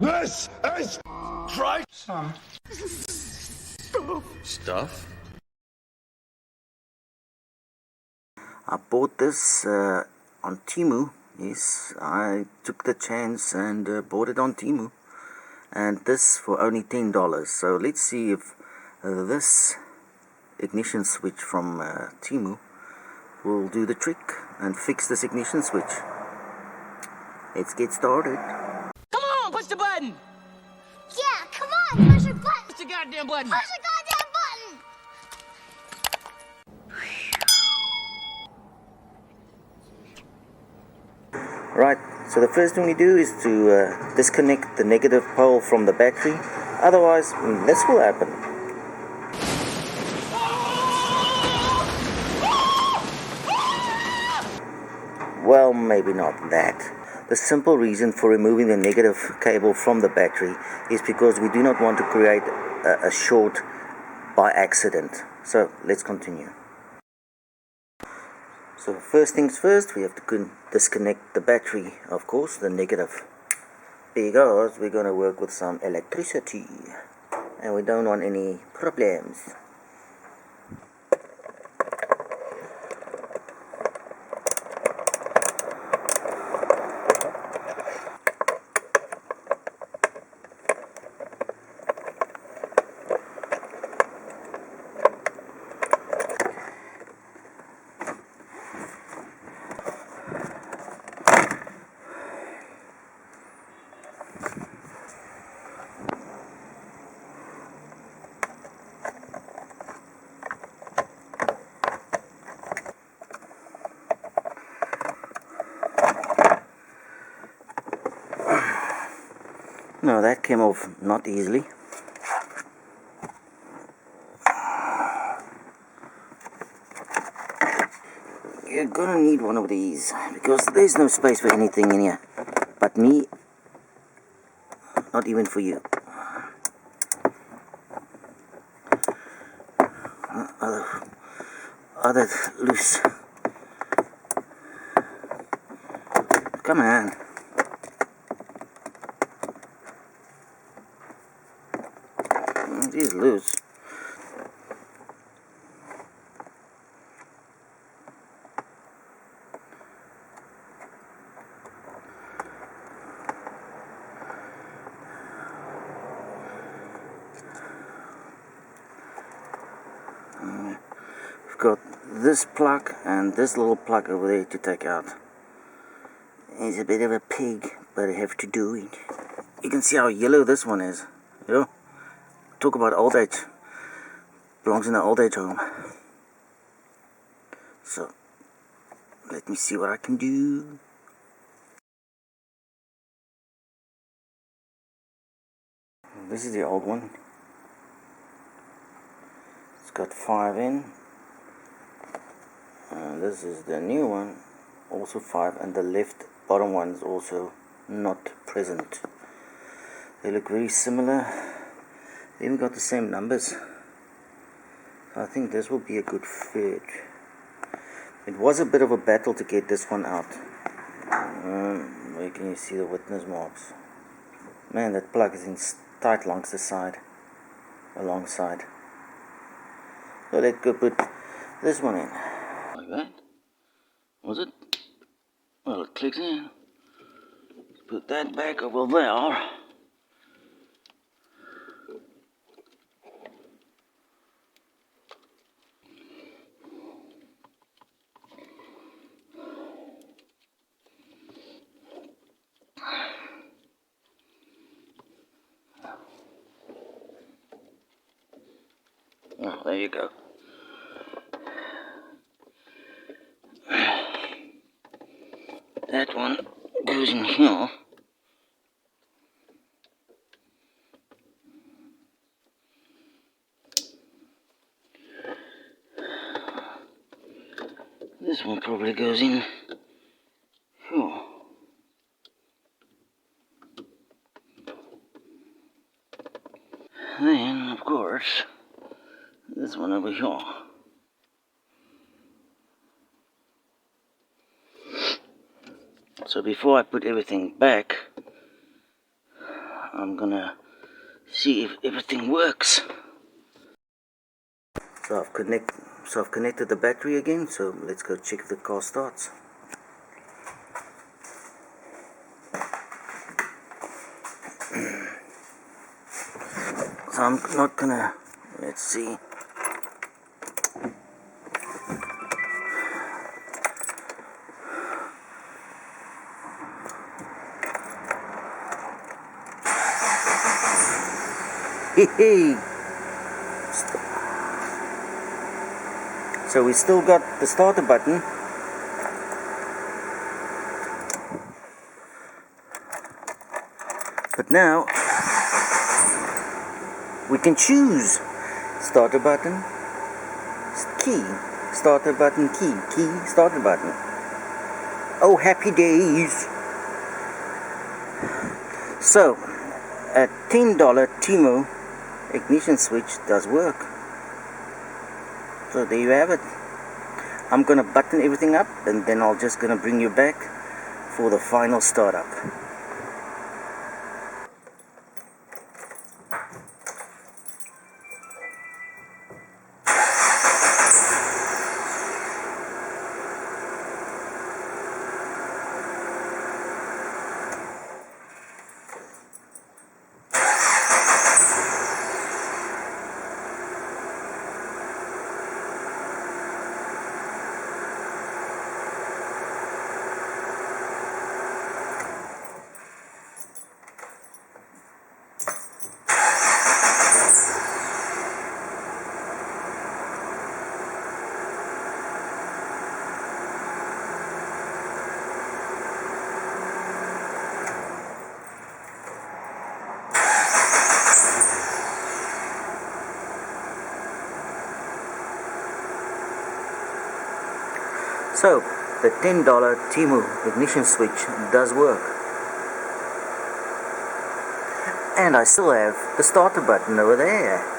This is Try Some Stuff? I bought this on Temu. Yes, I took the chance and bought it on Temu, and this for only $10. So let's see if this ignition switch from Temu will do the trick and fix this ignition switch. Let's get started. Come on, push the button! Yeah, come on, push your button! Push the goddamn button! Push the goddamn button! Right, so the first thing we do is to disconnect the negative pole from the battery. Otherwise, this will happen. Well, maybe not that. The simple reason for removing the negative cable from the battery is because we do not want to create a short by accident. So let's continue. So first things first, we have to disconnect the battery, of course, the negative, because we're going to work with some electricity and we don't want any problems. No, that came off not easily. You're gonna need one of these because there's no space for anything in here but me, not even for you. Other loose. Come on. It is loose. We've got this plug and this little plug over there to take out. It's a bit of a pig, but I have to do it. You can see how yellow this one is. Yeah. Talk about old age. Belongs in an old age home. So, let me see what I can do. This is the old one. It's got 5 in. This is the new one, also 5, and the left bottom one is also not present. They look very similar. They even got the same numbers. So I think this will be a good fit. It was a bit of a battle to get this one out. Where can you see the witness marks? Man, that plug is in tight along the side. Alongside. So let's go put this one in. Like that? Was it? Well, it clicks in. Let's put that back over there. Oh, there you go. That one goes in here. This one probably goes in here. Then, of course, this one over here. So before I put everything back, I'm gonna see if everything works. So I've connected the battery again, so let's go check if the car starts. So I'm not gonna, let's see. Hey. So we still got the starter button. But now we can choose starter button, key, starter button, key, starter button. Oh, happy days. So a $10 Timo ignition switch does work. So there you have it. I'm gonna button everything up and then I'm just gonna bring you back for the final startup. So, the $10 Timo ignition switch does work. And I still have the starter button over there.